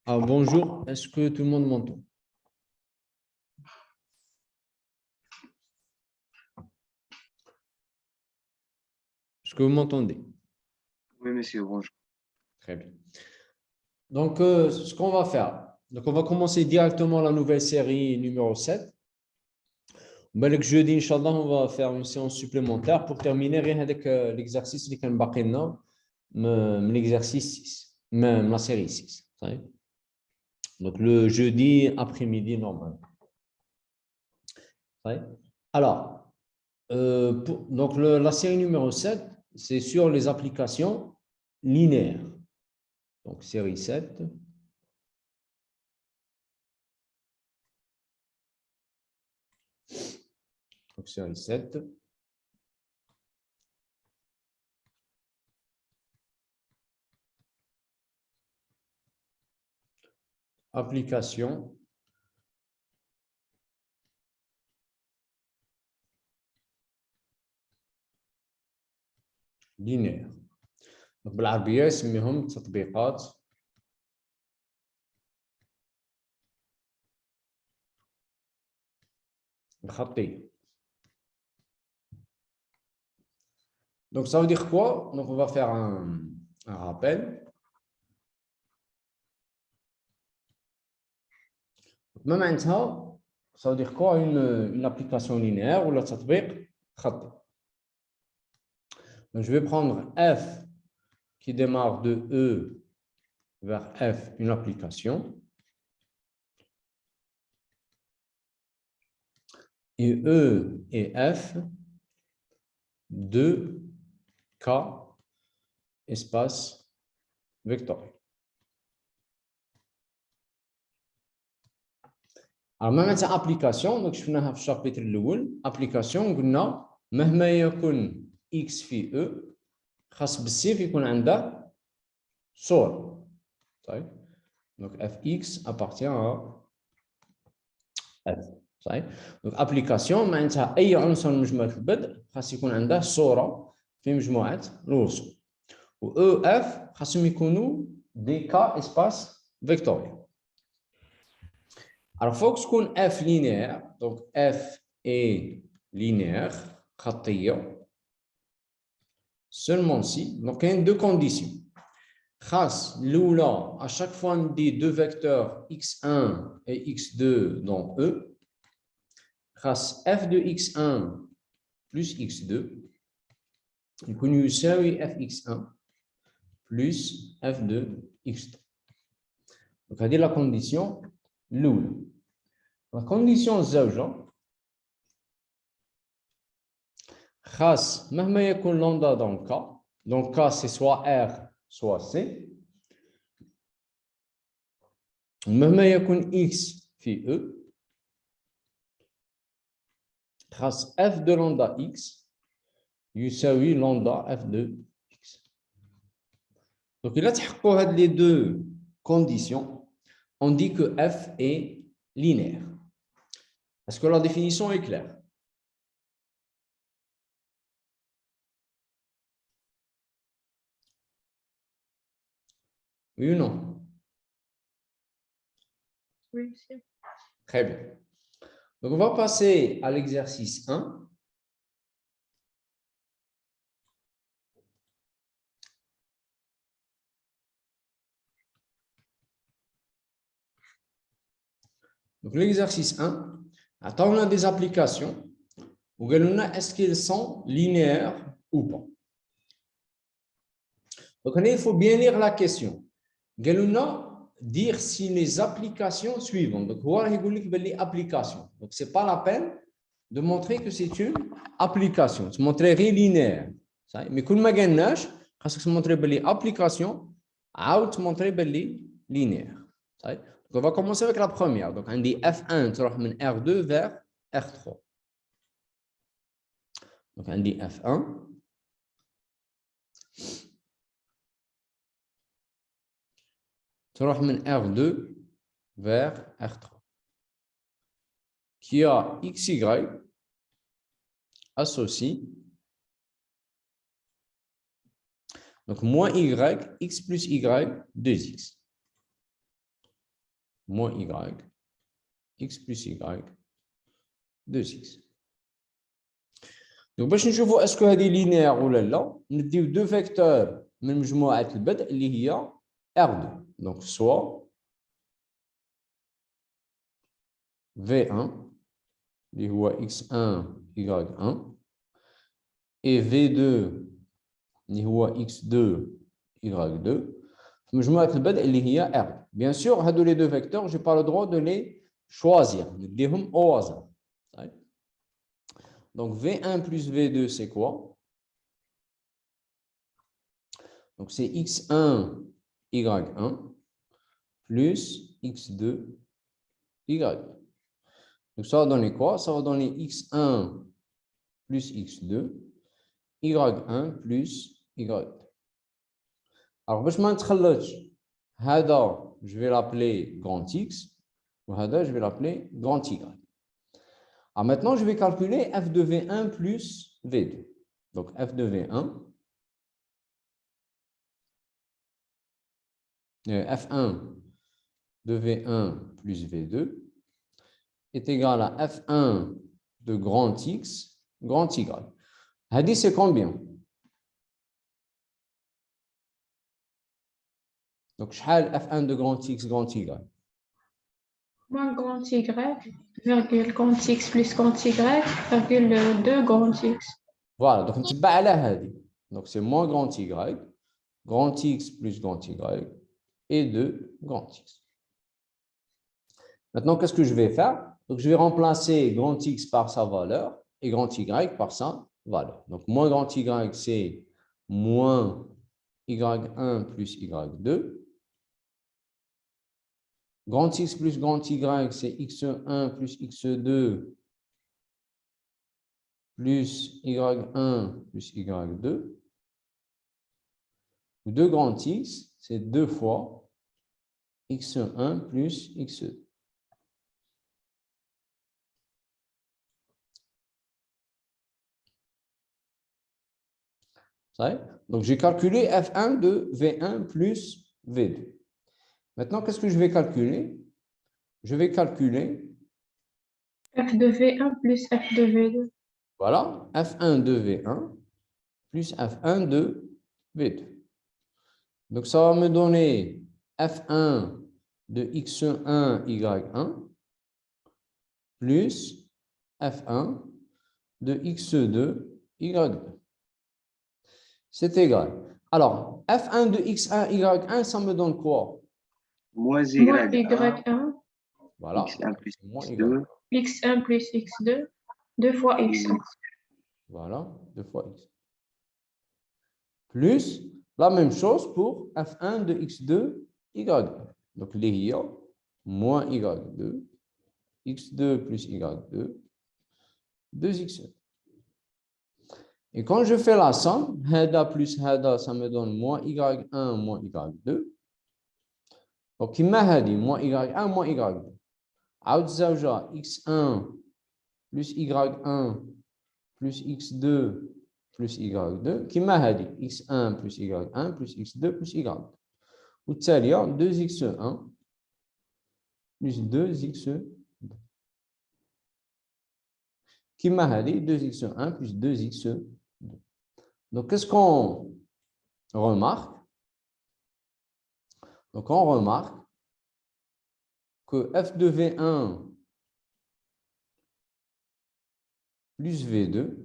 Ah, bonjour, est-ce que tout le monde m'entend? Est-ce que vous m'entendez? Oui, monsieur, bonjour. Très bien. Donc, ce qu'on va faire, donc on va commencer directement la nouvelle série numéro 7. Le jeudi, Inch'Allah, on va faire une séance supplémentaire pour terminer avec l'exercice qui est l'exercice 6, même la série 6. Donc, le jeudi après-midi normal. Alors, donc la série numéro 7, c'est sur les applications linéaires. Donc, série 7. Donc, série 7. Application linéaire. Donc, بالعربية يسميهم تطبيقات خطية. Donc, ça veut dire quoi? Donc, on va faire un rappel. Même ça veut dire quoi? Une application linéaire ou le تطبيق خطي. Donc, je vais prendre F qui démarre de E vers F, une application. Et E et F, 2 K, espace vectoriel. Alors, même cette application, donc je vais faire le chapitre الأول, application, قلنا مهما يكون X في E, خاص بالسيف يكون عنده صورة. طيب. Donc Fx appartient à F. صحيح. Donc application معناتها أي عنصر من مجموعة البدء خاص يكون عنده صورة في مجموعة الوصول. و E F خاصهم يكونوا des K espace vectoriel. Alors, il faut que ce qu'on F linéaire, donc F est linéaire, خطية, seulement si, donc il y a deux conditions. خاص l'oula, à chaque fois on dit deux vecteurs x1 et x2 dans E, خاص f de x1 plus x2, يكون يساوي fx1 plus f de x2. Donc, on dit la condition l'oula. La condition الزوجة خاص مهما يكون lambda dans le cas, donc K c'est soit R soit C, مهما يكون X في E, خاص F de lambda X يساوي lambda F de X. Donc il a تحققوا هاد les deux conditions, on dit que F est linéaire. Est-ce que la définition est claire? Oui ou non? Oui, monsieur. Très bien. Donc, on va passer à l'exercice 1. Donc, l'exercice 1, attends, on a des applications. Est-ce qu'elles sont linéaires ou pas? Donc, il faut bien lire la question. Dire si les applications suivantes. Donc, on va dire application. Donc, ce n'est pas la peine de montrer que c'est une application. C'est montrer linéaire. Mais quand on a خاصك تمونطري باللي ابليكاسيون عاود تمونطري باللي لينيير. طيب on va commencer avec la première. Donc عندي F1 تروح من R2 vers R3. Donc عندي F1 تروح من R2 vers R3 qui a XY associé. Donc moins Y, X plus Y, 2X. Moins Y, X plus Y, 2X. Donc باش نشوفوا اسكو هذه لينيير ولا لا نديو دو فيكتور من مجموعة البدء اللي هي R2. Donc soit V1 اللي هو X1 Y1 et V2 اللي هو X2 Y2 في مجموعة البدء اللي هي R. Bien sûr هادو les deux vecteurs j'ai pas le droit de les choisir نديهم au hasard. Donc V1 plus V2 c'est quoi? Donc c'est X1 Y1 plus X2 Y2. Donc ça va donner quoi? Ça va donner X1 plus X2 Y1 plus Y2. Alors باش ما نتخلطش هذا je vais l'appeler grand X وهذا je vais l'appeler grand Y. Alors maintenant je vais calculer f de V1 plus V2. Donc f de V1 F1 de V1 plus V2 est égal à F1 de grand X, grand Y. Hadi, c'est combien? Donc, F1 de grand X, grand Y. Moins grand Y, virgule grand X plus grand Y, virgule 2 grand X. Voilà, donc on تبع على هذه. Donc, c'est moins grand Y, grand X plus grand Y, et 2 grand X. Maintenant, qu'est-ce que je vais faire? Donc, je vais remplacer grand X par sa valeur et grand Y par sa valeur. Donc, moins grand Y, c'est moins Y1 plus Y2. Grand X plus grand Y, c'est X1 plus X2 plus Y1 plus Y2. 2 grand X, c'est 2 fois X1 plus X2. Donc, j'ai calculé F1 de V1 plus V2. Maintenant, qu'est-ce que je vais calculer? Je vais calculer F de V1 plus F de V2. Voilà, F1 de V1 plus F1 de V2. Donc, ça va me donner F1 de X1 Y1 plus F1 de X2 Y2. C'est égal. Alors, F1 de X1 Y1, ça me donne quoi? Moins Moins Y1, Y1, Voilà. X1 plus Moins X2, X1 plus X2, 2 fois X1. Voilà, 2 fois X. Plus la même chose pour F1 de X2 Y2. Donc, les hier, moins Y2, X2 plus Y2, 2X2. Et quand je fais la somme, Hada plus Hada, ça me donne moins Y1 moins Y2. Donc, qui m'a dit moins Y1 moins Y2. Aout Zawja, X1 plus Y1 plus X2 plus Y2. Qui m'a dit X1 plus Y1 plus X2 plus Y2. Ou Tsalia, 2X1 plus 2X2. Qui m'a dit 2X1 plus 2X2. Donc, qu'est-ce qu'on remarque? Donc, on remarque que F de V1 plus V2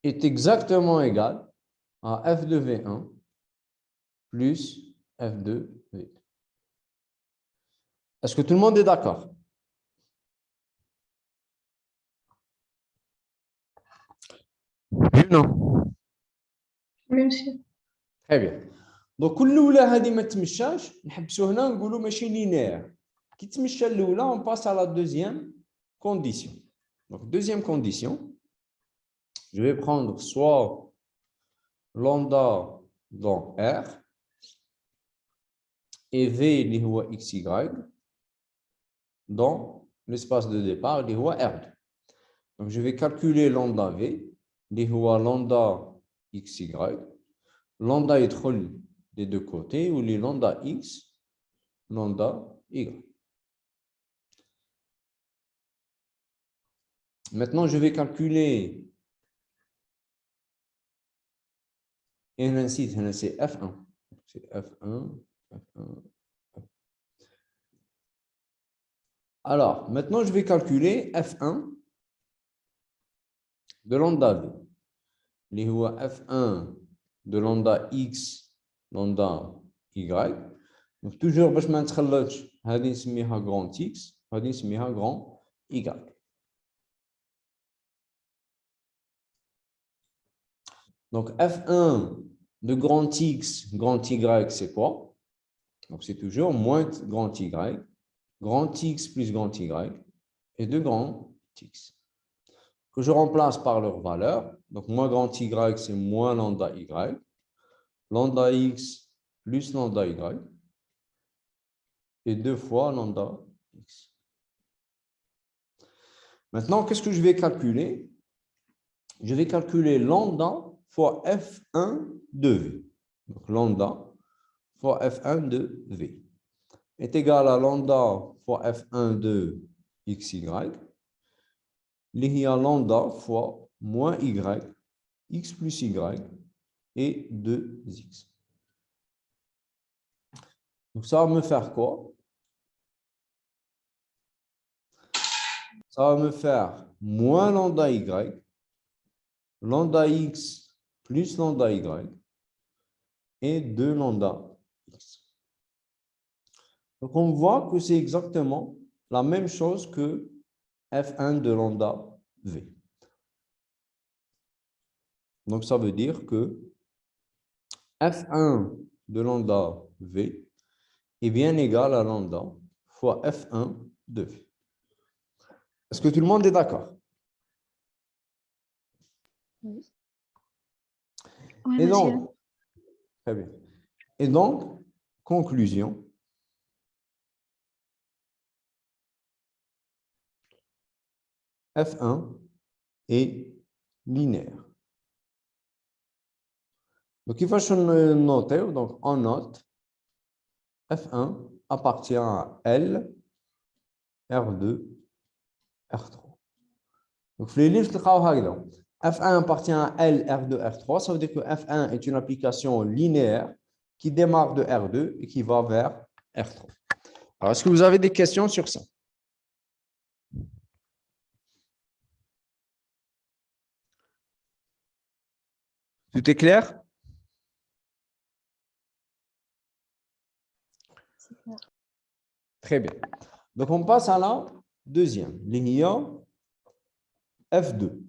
est exactement égal à F de V1 plus F de V2. Est-ce que tout le monde est d'accord? Oui ou non? Oui, monsieur. Très bien. Donc, كل الأولى هذه ما تمشاش نحبسوا هنا نقولوا ماشي linéaire. كي تمشى الأولى on passe à la deuxième condition. Donc, deuxième condition, je vais prendre soit lambda dans R et V اللي هو XY dans l'espace de départ اللي هو R2. Donc, je vais calculer lambda V اللي هو lambda XY. Lambda يدخل des deux côtés ou les lambda X, lambda Y. Maintenant, je vais calculer et ainsi c'est F1. C'est F1, F1. Alors, maintenant, je vais calculer F1 de lambda V. اللي هو F1 de lambda X, lambda Y. Donc, toujours, باش ما نتخلطش هذه نسميها grand X, هذه نسميها grand Y. Donc, F1 de grand X, grand Y, c'est quoi? Donc, c'est toujours moins grand X plus grand Y, et de grand X. Que je remplace par leur valeur. Donc, moins grand Y, c'est moins lambda Y. Lambda X plus lambda Y. Et 2 fois lambda X. Maintenant, qu'est-ce que je vais calculer? Je vais calculer lambda fois F1 de V. Donc, lambda fois F1 de V est égal à lambda fois F1 de XY. Il y a lambda fois moins Y, X plus Y et 2X. Donc, ça va me faire quoi? Ça va me faire moins lambda Y, lambda X plus lambda Y et 2 lambda X. Donc, on voit que c'est exactement la même chose que F1 de lambda V. Donc, ça veut dire que F1 de lambda V est bien égal à lambda fois F1 de V. Est-ce que tout le monde est d'accord? Oui. Et donc, très bien. Et donc, conclusion. F1 est linéaire. Donc, il faut noter, donc on note F1 appartient à L, R2, R3. Donc, les livres, F1 appartient à L, R2, R3. Ça veut dire que F1 est une application linéaire qui démarre de R2 et qui va vers R3. Alors, est-ce que vous avez des questions sur ça? Tout est clair? Très bien. Donc, on passe à la deuxième. Ligne F2.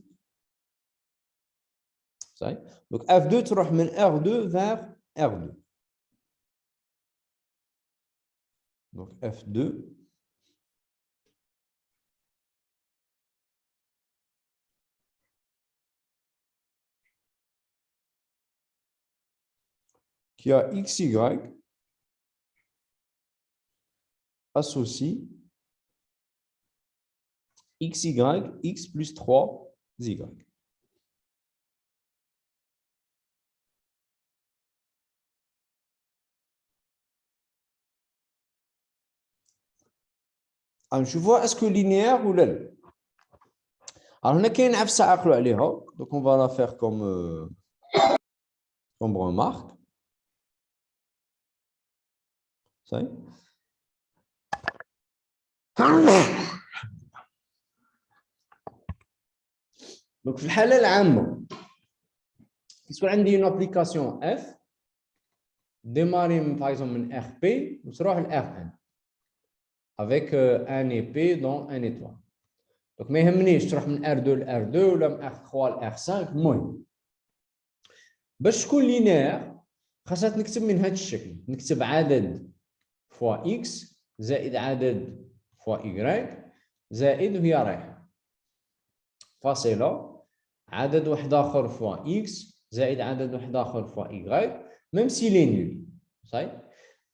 Donc, F2, tu ramènes R2 vers R2. Donc, F2. Qui a XY associe XY, X plus 3Y. Alors, je vois, est-ce que linéaire ou l'aile? Alors, on a qu'une afsa aqlu alayha, donc on va la faire comme remarque. Ça y est. Donc, في الحالة العامة كيكون عندي une application F démarrer par exemple من RP وتروح ل R1 avec un épée dans un étoile. Donc ما يهمنيش تروح من R2 ل R2 ولا من R3 ل R5. المهم باش تكون linéaire خاصها نكتب من هذا الشكل، نكتب عدد فوا اكس زائد عدد فوا ايكغيك زائد وهي رايحه فاصله عدد واحد اخر فوا اكس زائد عدد واحد اخر فوا ايكغيك ميم سي لي نول. صحيح.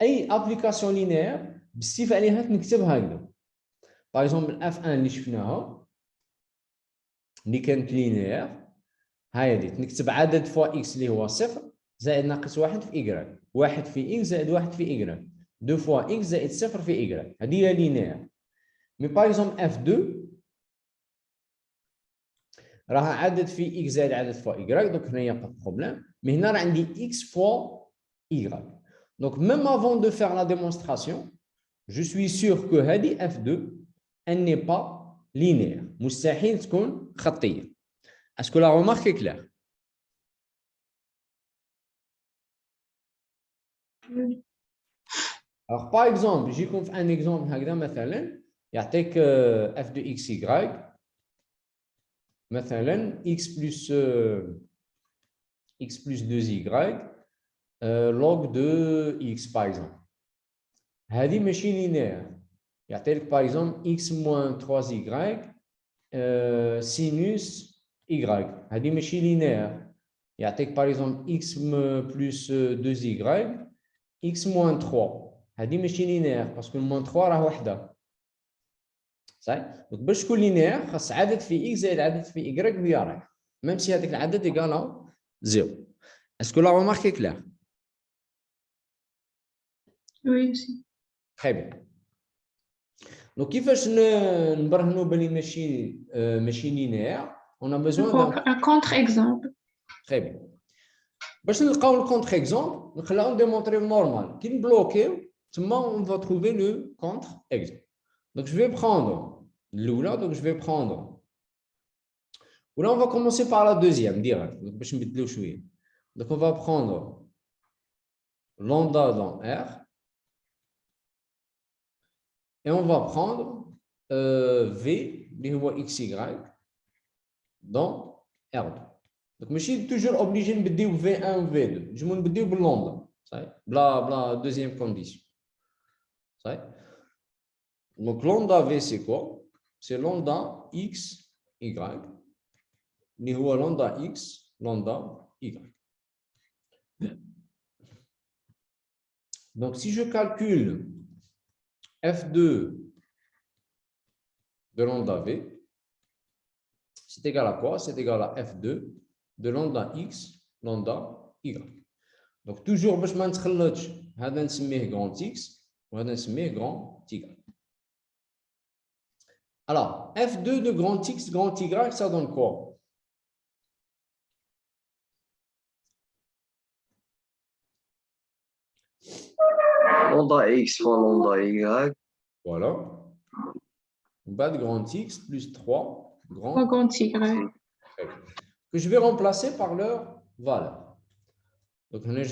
اي ابليكاسيون لينير باستيفاء عليها نكتب هكذا. باغ اكزومبل اف 1 اللي شفناها اللي كانت لينير هاي هذه نكتب عدد فوا اكس اللي هو صفر زائد ناقص واحد في ايكغيك، واحد في اكس زائد واحد في ايكغيك، دو فوا اكس زائد صفر في ايكغيك، هذه هي لينير. مي باغ اكزومبل اف 2 راها عدد في اكس زائد عدد فوا ايكغيك، دونك هنايا با بروبليم. مي هنا راه عندي اكس فوا ايكغيك، دونك ميم افون دو فير لا ديمونستراسيون جو سوي سور كو هذه اف 2 ان ني با لينير، مستحيل تكون خطيه. اسكو لا رومارك كلير؟ Alors, par exemple, j'ai comme un exemple مثلا يعطيك f de xy مثلا x plus 2y log de x par exemple. هذه ماشي لينير، يعطيك par exemple x moins 3y sinus y، هذه ماشي لينير، يعطيك par exemple x plus 2y x moins 3، هذه ماشي لينير باسكو موان 3 راه وحده. صحيح. دونك باش تكون لينير خاص عدد في اكس زائد عدد في ايكغيك وهي رايح، ميم سي هذاك العدد ايكالا زيرو. اسكو لا رومارك كلير؟ وي سي. تري بيان. دونك كيفاش نبرهنوا بلي ماشي لينير؟ اون ا بيزوان Un contre-exemple. تري بيان. باش نلقاو الكونتر اكزومبل نخليو ديمونطريو نورمال كي نبلوكيو تما اون فا تروفي لو كونتر اكزومبل. Donc, je vais prendre l'oula, donc je vais prendre. Ou là, on va commencer par la deuxième, direct. Donc, on va prendre lambda dans R. Et on va prendre V, XY, dans R2. Donc, je suis toujours obligé de dire V1 ou V2. Je vais dire lambda. Bla, deuxième condition. Donc, lambda V, c'est quoi? C'est lambda X, Y. اللي هو lambda x lambda y. Donc si je calcule f2 de lambda v, c'est égal à quoi? C'est égal à f2 de lambda x lambda y. Donc toujours باش ما نتخلطش هذا نسميه grand x وهذا نسميه grand y. Alors f2 de grand x grand y, ça donne quoi? Lambda x fois lambda y. Voilà. Bas de grand x plus 3 Grand Y. Que je vais remplacer par leur valeur. Donc, on a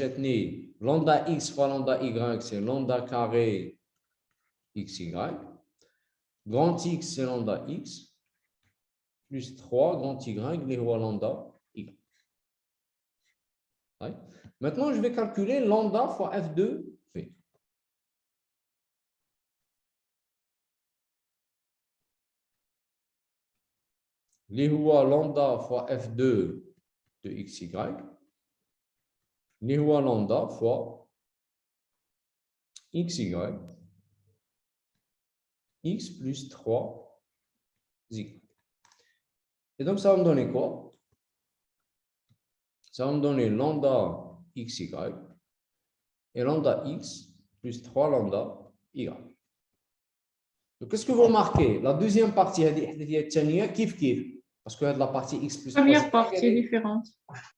lambda x fois lambda y, c'est lambda carré xy. Grand x, c'est lambda x. Plus 3, grand y, les rois lambda y. Ouais. Maintenant, je vais calculer lambda fois f2 v. Les rois lambda fois f2 de xy. Les rois lambda fois xy. X plus 3 y. Et donc, ça va me donner quoi? Ça va me donner lambda xy et lambda x plus 3 lambda y. Donc, qu'est-ce que vous remarquez? La deuxième partie, kiff kiff. Parce que la partie x plus 3 Première partie est différente.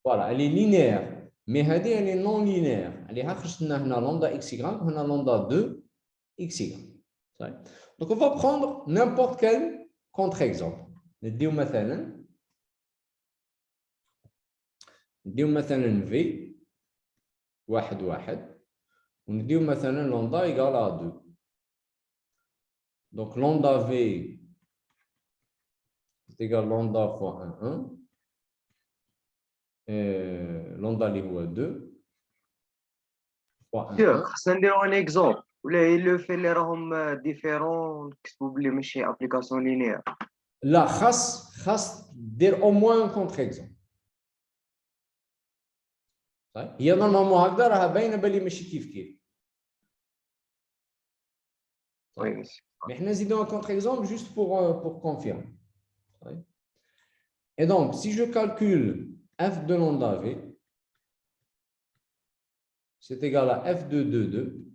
Voilà, elle est linéaire. Mais elle est non linéaire. Elle est lambda xy, on a lambda 2 xy. Donc, on va prendre n'importe quel contre-exemple. نديو مثلا V واحد ونديو مثلا lambda égale à 2. Donc lambda V c'est égal à lambda fois 1, et lambda اللي هو 2 fois 1, Sûr, 1. خصنا نديرو un exemple. ولا لو في اللي راهم ديفيرون نكتبوا بلي ماشي ابليكاسيون لينيير. لا خاص دير au moins un contre-exemple. طيب هي نورمالمون هكذا راها باينه باللي ماشي كيف. وي Mais حنا نزيدو un contre-exemple juste pour confirmer. Et donc, si je calcule f de lambda v, c'est égal à f de 2, 2.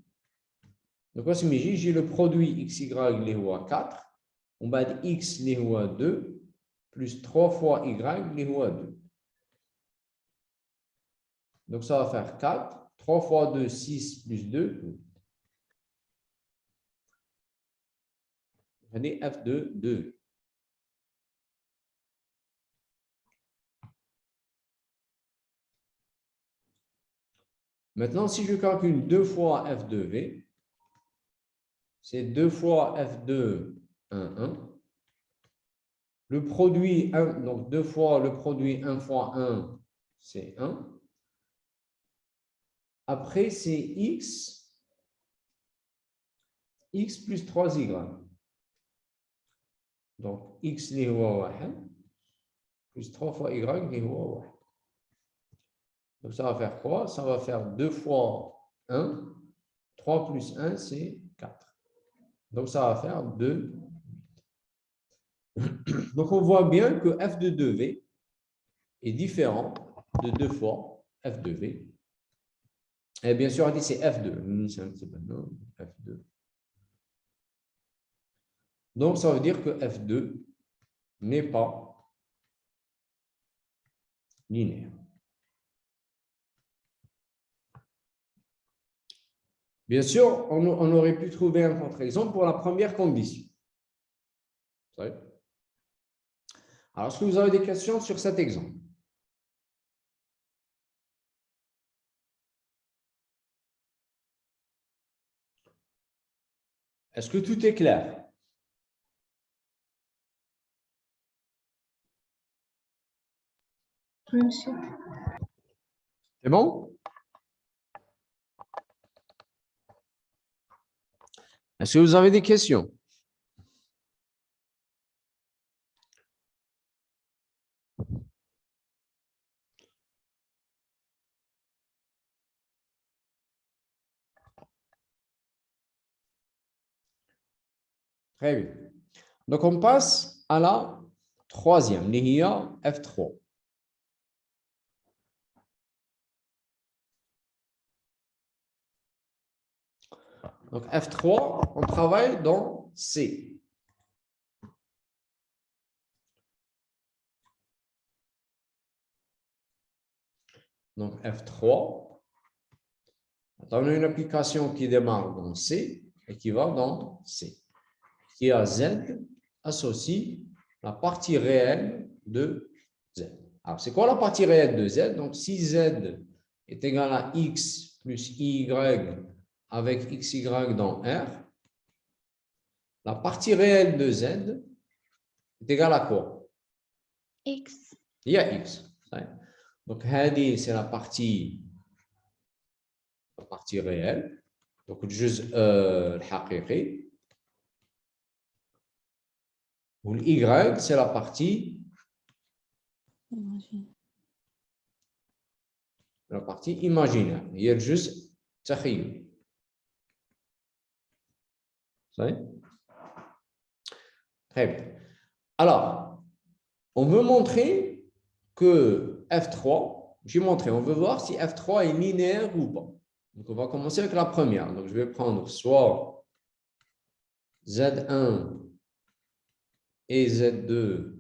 Donc, voici, j'ai le produit xy اللي هو 4, on va dire x اللي هو 2, plus 3 fois y اللي هو 2. Donc, ça va faire 4, 3 fois 2, 6, plus 2, 8. On va dire f de 2. Maintenant, si je calcule 2 fois f de v, c'est 2 fois f de 1, 1. Le produit 1, donc 2 fois le produit 1 fois 1, c'est 1. Après, c'est x plus 3y. Donc, x اللي هو 1 plus 3 fois y اللي هو 1. Donc, ça va faire quoi? Ça va faire 2 fois 1. 3 plus 1, c'est 4. Donc, ça va faire 2. Donc, on voit bien que f de 2v est différent de 2 fois f de v. Et bien sûr, on dit c'est f2. C'est un petit peu non, f2. Donc, ça veut dire que f2 n'est pas linéaire. Bien sûr, on aurait pu trouver un contre-exemple pour la première condition. Alors, est-ce que vous avez des questions sur cet exemple? Est-ce que tout est clair? Oui, monsieur. C'est bon? Est-ce que vous avez des questions? Très bien. Donc, on passe à la troisième, l'IA F3. Donc, F3, on travaille dans C. Donc, F3, on a une application qui démarre dans C et qui va dans C. Qui a Z associe la partie réelle de Z. Alors, c'est quoi la partie réelle de Z? Donc, si Z est égal à X plus Y avec XY dans R, la partie réelle de Z est égale à quoi? X. Il y a X. Donc, هذه c'est la partie réelle. Donc, الجزء الحقيقي. Ou l'Y, c'est la partie imaginaire. Il y a juste تخيل. Très bien. Alors, on veut montrer que F3, j'ai montré, on veut voir si F3 est linéaire ou pas. Donc, on va commencer avec la première. Donc, je vais prendre soit Z1 et Z2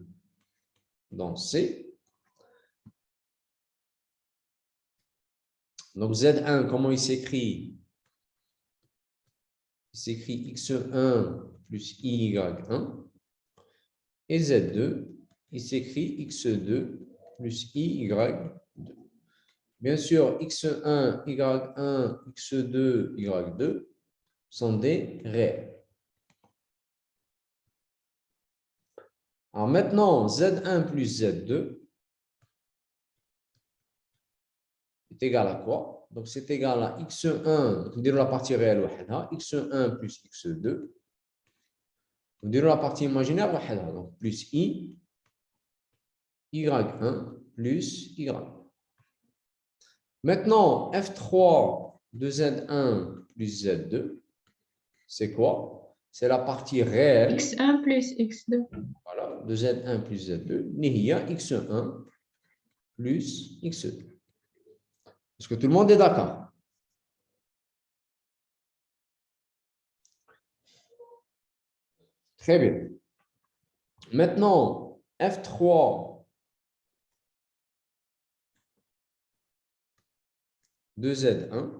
dans C. Donc, Z1, comment il s'écrit? Il s'écrit X1 plus Y1. Et Z2, il s'écrit X2 plus Y2. Bien sûr, X1, Y1, X2, Y2 sont des réels. Alors maintenant, Z1 plus Z2 est égal à quoi? donc c'est égal à x1, on dirait la partie réelle, x1 plus x2. On dirait la partie imaginaire, donc plus i, y1 plus y. Maintenant, f3 de z1 plus z2, c'est quoi? C'est la partie réelle. x1 plus x2. Voilà, de z1 plus z2, nihia x1 plus x2. Est-ce que tout le monde est d'accord? Très bien. Maintenant, f3 de z1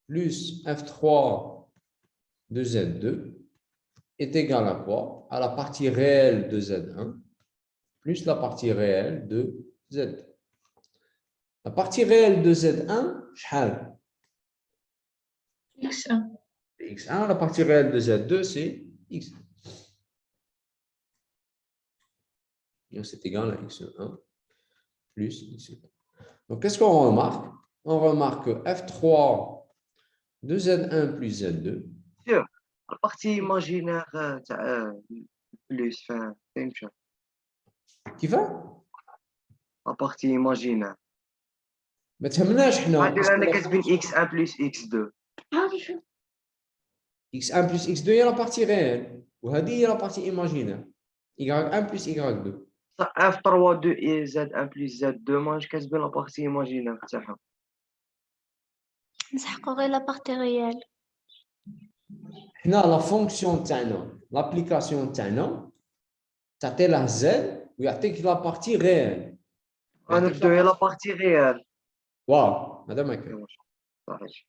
plus f3 de z2 est égal à quoi? À la partie réelle de z1 plus la partie réelle de z2. La partie réelle de z1, شحال? x1. x1, la partie réelle de z2, c'est x. C'est égal à x1 plus x2. Donc, qu'est-ce qu'on remarque? On remarque que f3 de z1 plus z2. La partie imaginaire plus fin فهمت Qui va? la partie imaginaire ما تهمناش حنا غادي انا كتبين x1 plus x2 x1 plus x2 هي la partie réelle وهذه هي la partie imaginaire y1 plus y2. f3 de z1 plus z2 ماش كتبين la partie imaginaire تاعها نسحقوا غير لا بارتي ريال. حنا لا فونكسيون تاعنا لابليكاسيون تاعنا تعطي له z ويعطيك لا بارتي ريال. غنبداو هي la partie réelle واو هذا ما كان صحيح.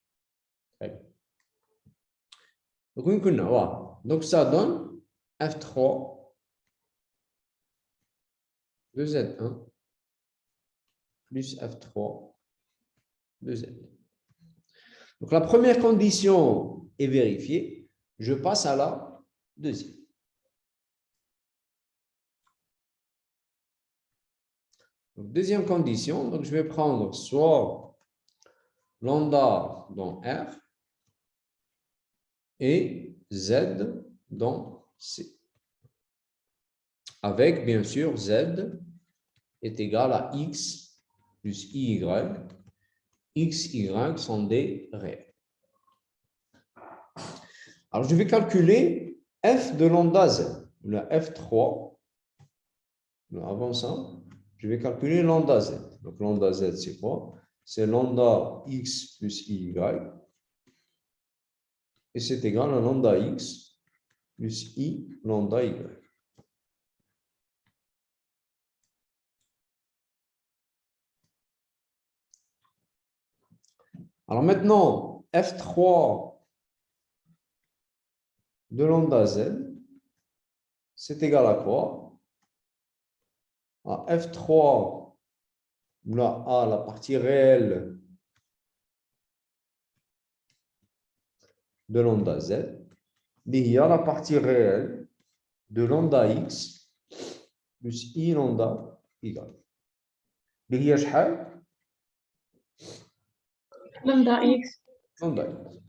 donc وين كنا واو donc ça donne f3 de z1 plus f3 de z. Donc la première condition est vérifiée, je passe à la deuxième. Donc, deuxième condition, donc je vais prendre soit lambda dans R et Z dans C. Avec, bien sûr, Z est égal à X plus IY. X, Y sont des réels. Alors, je vais calculer F de lambda Z, la F3. Avant ça, je vais calculer lambda Z. Donc, lambda Z, c'est quoi? C'est lambda X plus Y. Et c'est égal à lambda X plus I lambda Y. Alors maintenant, F3 de lambda Z, c'est égal à quoi? À F3, là, A, la partie réelle de lambda Z, il y a la partie réelle de lambda X plus I lambda Y. Il y a شحال? Lambda x. Lambda X.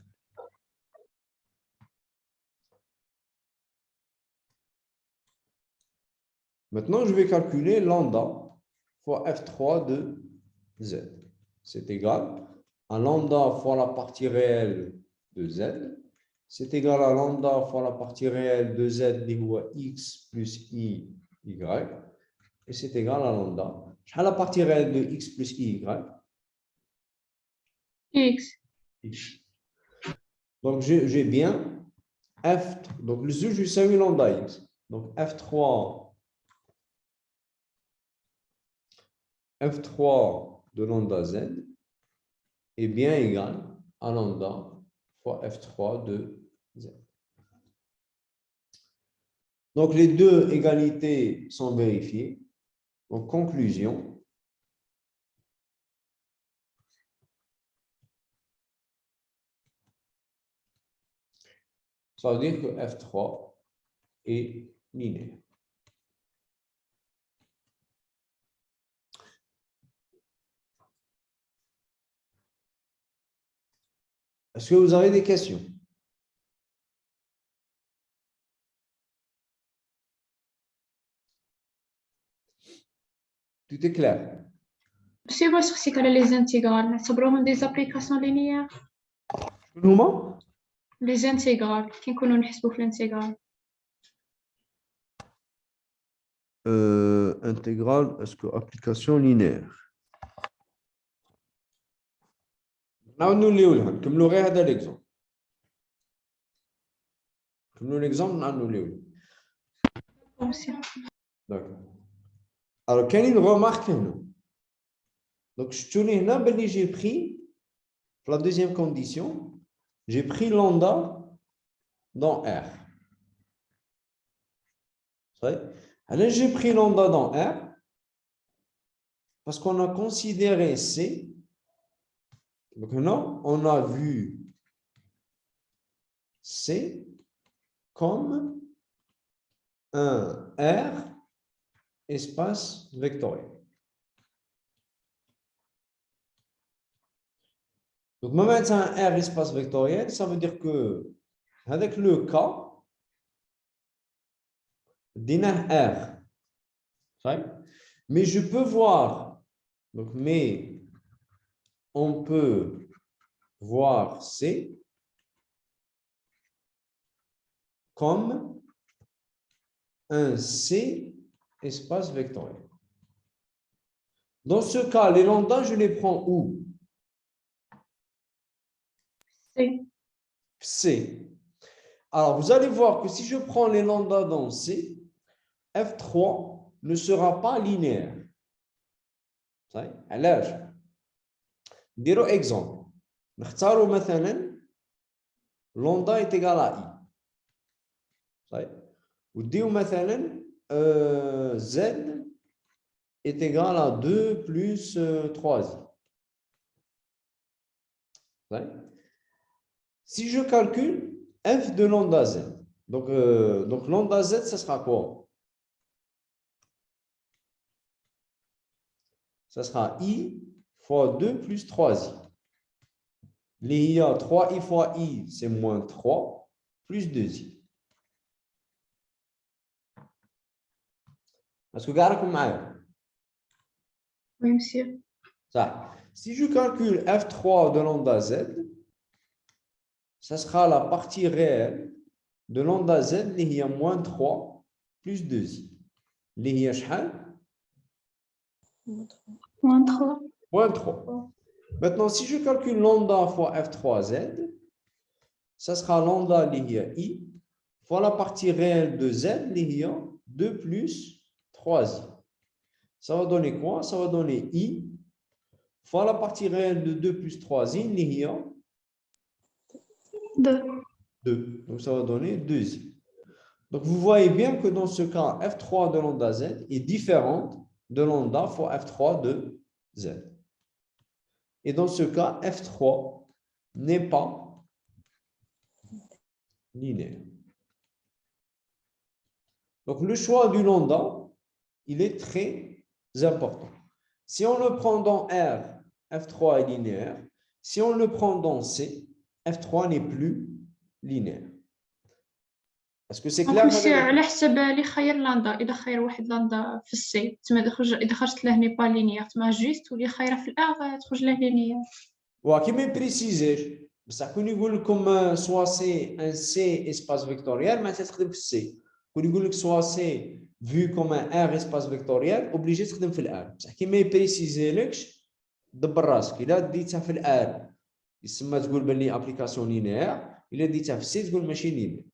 Maintenant, je vais calculer lambda fois F3 de Z. C'est égal à lambda fois la partie réelle de Z. C'est égal à lambda fois la partie réelle de Z, x plus I, Y. Et c'est égal à lambda. Quelle est la partie réelle de x plus I, Y? X. Donc, j'ai bien F. Donc, le juge, c'est lambda X. Donc, F3 de lambda Z est bien égal à lambda fois F3 de Z. Donc, les deux égalités sont vérifiées. En conclusion, ça veut dire que F3 est linéaire. Est-ce que vous avez des questions? Tout est clair. C'est moi sur ces cas-là, les intégrales. نعتبروهم des applications linéaires. Comment? Les intégrales. كي نكونوا نحسبوا في الانتجرال. Intégrale, est-ce que application linéaire? نكملوا غير هذا l'exemple. نكملوا l'exemple نعاودوا. D'accord. Alors, quelle est une remarque هنا? Donc, je tourne là, ben, j'ai pris, pour la deuxième condition, j'ai pris lambda dans R. Alors, j'ai pris lambda dans R parce qu'on a considéré C. Donc, maintenant, on a vu C comme un R espace vectoriel. Donc, maintenant, c'est un R espace vectoriel, ça veut dire que, avec le cas, d'un R. Mais je peux voir, donc, mais on peut voir C comme un C espace vectoriel. Dans ce cas, les lambdas, je les prends où? C. C. Alors, vous allez voir que si je prends les lambdas dans C, F3 ne sera pas linéaire. علاش؟ نديرو exemple. نختاروا مثلا lambda est égal à I. وديو مثلا Z est égal à 2 plus 3i. Si je calcule f de lambda z, donc lambda z, ça sera quoi? Ça sera i fois 2 plus 3i. L'IA 3i fois i, c'est moins 3 plus 2i. Est-ce que vous regardez? Oui, monsieur. Ça. Si je calcule f3 de lambda z, ça sera la partie réelle de lambda z, il y a moins 3 plus 2i. Il y a Moins 3. moins 3. Maintenant, si je calcule lambda fois f3z, ça sera lambda il y a i fois la partie réelle de z, il y a 2 plus 3i. Ça va donner quoi? Ça va donner i fois la partie réelle de 2 plus 3i, il y a 2. 2. Donc, ça va donner 2i. Donc, vous voyez bien que dans ce cas, f3 de lambda z est différente de lambda fois f3 de z. Et dans ce cas, f3 n'est pas linéaire. Donc, le choix du lambda, il est très important. Si on le prend dans R, f3 est linéaire. Si on le prend dans C, f3 n'est plus linéaire. Est-ce que c'est clair? سي على حسب اللي خير لاندا. اذا خير واحد لاندا في السي تما اذا خرجت له ني با لينيير تما جوست، واللي خايره في الار تخرج له لينيير. وكما بريسيزي بصح كون يقول لكم سوا سي ان سي اسباس فيكتوريال ما تستخدم في السي. كون يقول لك سوا سي فيو كوم ان ار اسباس فيكتوريال اوبليجي تخدم في الار. بصح كي ما يبريسيزي لكش دبر راسك. الا ديتها في الار يسمى تقول بلي ابليكاسيون لينيير، الا ديتها في السي تقول ماشي لينيير.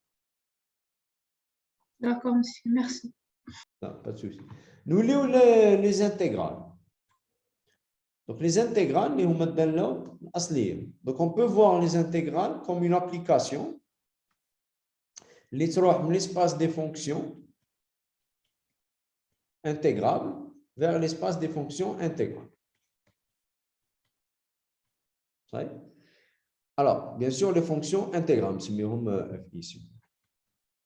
D'accord, monsieur, merci. Non, pas de souci. Nous les intégrales. Donc les intégrales, donc on peut voir les intégrales comme une application. L'espace des fonctions intégrables vers l'espace des fonctions intégrales. Alors, bien sûr, les fonctions intégrales, c'est mieux ici.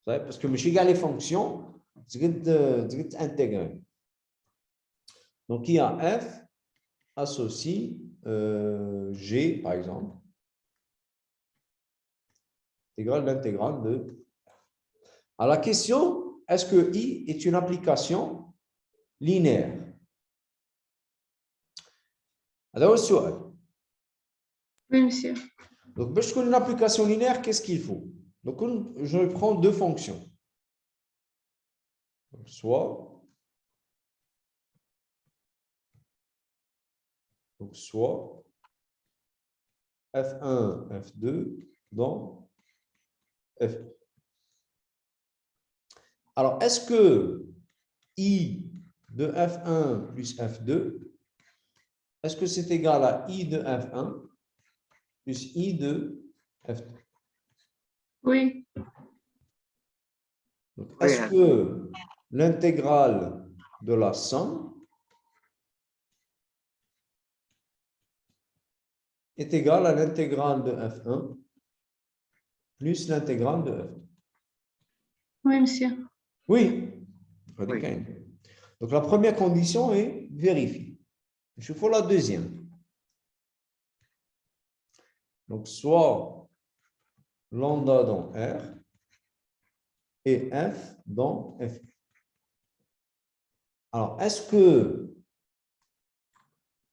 Parce que je les fonctions, c'est intégré. Donc, il y a f associe G, par exemple, égale l'intégrale de... Alors, la question, est-ce que I est une application linéaire? هذا هو السؤال. Oui, monsieur. Donc, pour une application linéaire, qu'est-ce qu'il faut? Donc, je prends deux fonctions. Donc, soit F1, F2 dans F. Alors, est-ce que I de F1 plus F2, est-ce que c'est égal à I de F1 plus I de F2? Oui. Est-ce que l'intégrale de la somme est égale à l'intégrale de F1 plus l'intégrale de F2? Oui, monsieur. Oui. Oui. Donc, la première condition est vérifiée. Il faut la deuxième. Donc, soit lambda dans R et F dans F. Alors, est-ce que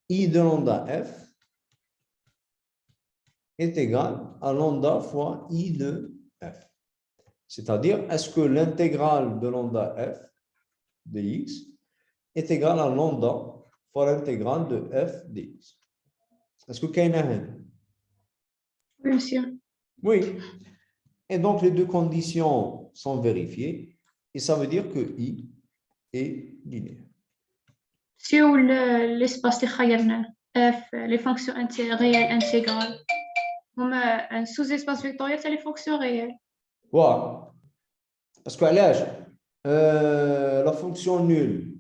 I de lambda F est égal à lambda fois I de F? C'est-à-dire, est-ce que l'intégrale de lambda F de X est égale à lambda fois l'intégrale de F de X? Est-ce que qu'il y a un? Oui, monsieur. Oui. Et donc, les deux conditions sont vérifiées et ça veut dire que I est linéaire. Si ou l'espace اللي خيرناه F, les fonctions réelles intégrales. Un sous-espace vectoriel, c'est les fonctions réelles. Voilà. Parce que la fonction nulle,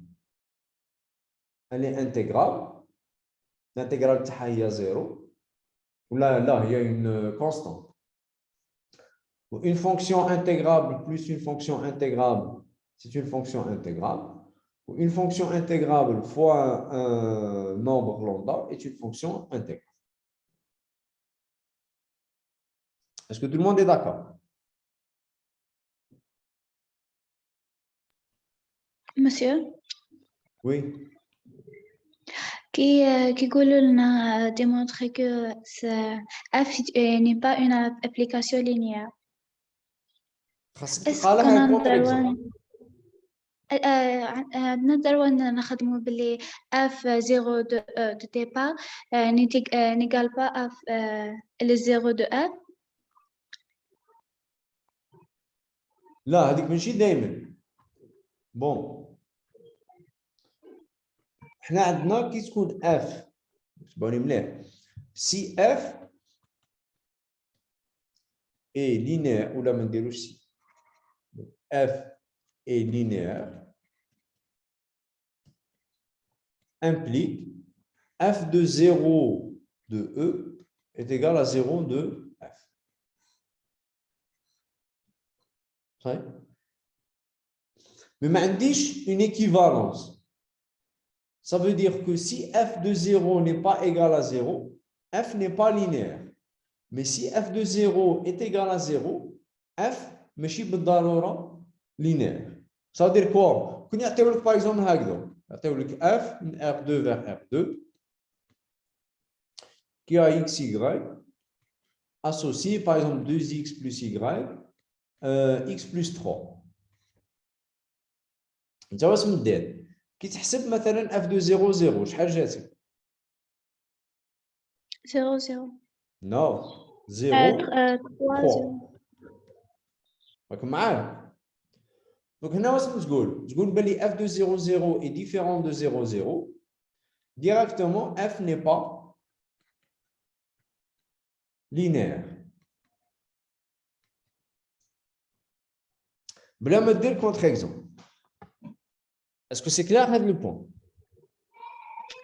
elle est intégrale. L'intégrale est 0. Là, il y a une constante. Une fonction intégrable plus une fonction intégrable, c'est une fonction intégrale. Une fonction intégrable fois un nombre lambda est une fonction intégrale. Est-ce que tout le monde est d'accord? Monsieur, Oui. qui nous démontre que F n'est pas une application linéaire. Est-ce qu'on a نقدر نخدموا باللي F0 de départ n'égale pas F le 0 de F. لا هذيك ماشي دائما. بون حنا عندنا كي تكون F تبعوني مليح si F est linéaire ولا ما نديروش si F est linéaire implique F de 0 de E est égal à 0 de F. صحيح؟ Mais ما عنديش une équivalence. Ça veut dire que si F de 0 n'est pas égal à 0, F n'est pas linéaire. Mais si F de 0 est égal à 0, F ماشي بالضرورة linéaire. Ça veut dire quoi? كون يعطيو لك par exemple هكذا يعطيو لك F من R2 vers R2 qui a XY associé par exemple 2X plus Y X plus 3. انت واش مدير؟ كي تحسب مثلا F de 0 0 شحال جاتك؟ 0 0 Non 0 3 3 راكم معايا؟ دونك هنا واش تقول؟ تقول بلي F de 0 0 est différent de 0 0 directement F n'est pas linéaire. بلا ما دير contre-exemple. Est-ce que c'est clair هذا le point?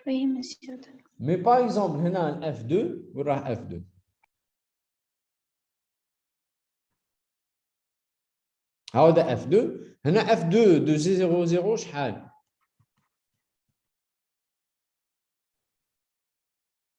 Oui, monsieur. Mais par exemple, هنا F2 وين راح F2؟ هذا F2 هنا F2 de 0 0 شحال؟